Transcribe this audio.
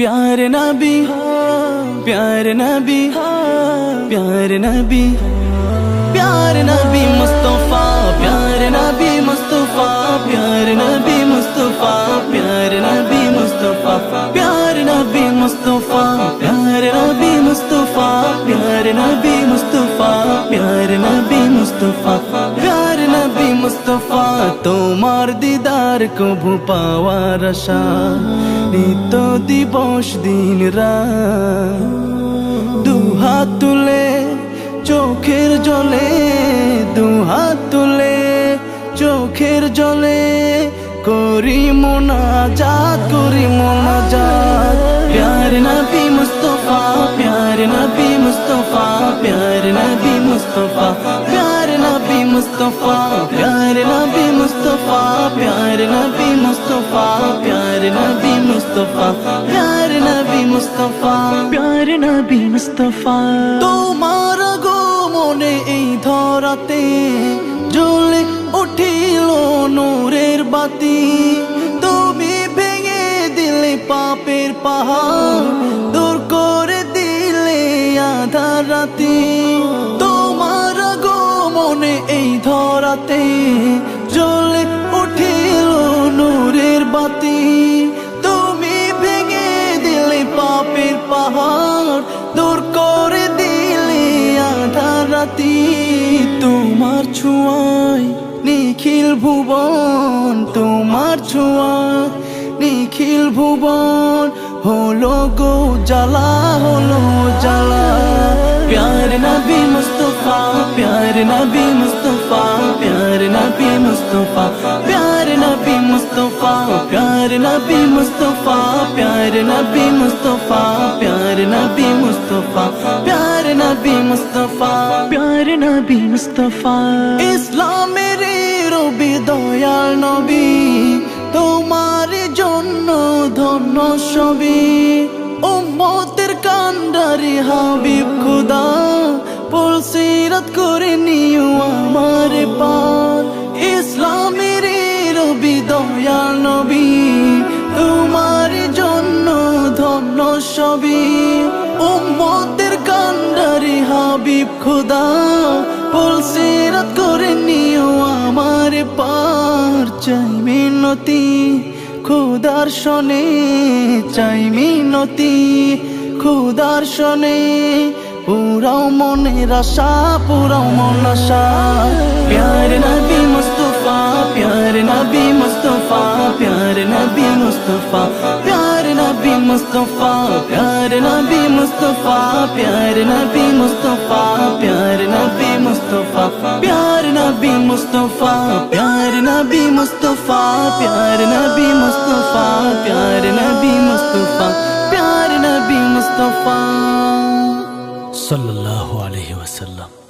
प्यारे नबी प्यारे नबी प्यारे नबी प्यारे नबी मुस्तफा प्यारे नबी मुस्तफा प्यारे नबी मुस्तफा प्यारे नबी मुस्तफा प्यारे नबी मुस्तफा प्यारे नबी मुस्तफा प्यारे नबी मुस्तफा प्यारे नबी मुस्तफा प्यारे नबी मुस्तफा তোমার দিদার কবু পাওয়ার আশা নিত্য দিবস দিন রাত দুহাত তুলে চোখের জলে দুহাত তুলে চোখের জলে করি মোনাজাত প্যারে নবী মুস্তফা প্যারে নবী মুস্তফা প্যারে নবী মুস্তফা প্যারে নবী মুস্তফা প্যারে নবী মুস্তফা প্যারে নবী মুস্তফা প্যারে নবী মুস্তফা প্যারে নবী মুস্তফা প্যারে নবী মুস্তফা তোমার মনে এই ধরাতে জ্বলে উঠিল নূরের বাতি তুমি ভেঙে দিলে পাপের পাহাড় দূর করে দিলে আধার রাতি তোমার মনে এই ধরাতে জ্বলে উঠিল নূরের বাতি তুমি ভেঙে দিলে পাপের পাহাড় দূর করে দিলে আধার রাতি তোমার ছোঁয়ায় নিখিল ভুবন তোমার ছোঁয়ায় নিখিল ভুবন হলো গো জ্বালা হলো জ্বালা প্যারে নবী মুস্তফা প্যারে নবী মুস্তফা প্যারে নবী মুস্তফা প্যারে নবী মুস্তফা প্যারে নবী মুস্তফা প্যারে নবী মুস্তফা প্যারে নবী মুস্তফা প্যারে নবী মুস্তফা প্যারে নবী মুস্তফা ইসলামের রবি দয়াল নবী তোমার জন্য ধন্য সবই উম্মতের কান্ডারি হাবিব খুদা পুলসিরাত করে নিও আমার পার ইসলামের রবি দয়াল নবী তোমার জন্য ধন্য সবই উম্মতের কান্ডারি হাবিব খুদা পুলসিরাত করে নিও আমার পার চাই মিনতি খুদার শনে চাই মিনতি খুদার শনে পুরাও মনের আশা পুরাও মন আশা প্যারে নবী মুস্তফা প্যারে নবী মুস্তফা প্যারে নবী মুস্তফা প্যারে নবী মুস্তফা প্যারে নবী মুস্তফা প্যারে নবী মুস্তফা প্যারে নবী মুস্তফা প্যারে নবী মুস্তফা প্যারে নবী মুস্তফা প্যারে নবী মুস্তফা প্যারে নবী মুস্তফা প্যারে নবী মুস্তফা সাল্লাল্লাহু আলাইহি ওয়াসাল্লাম।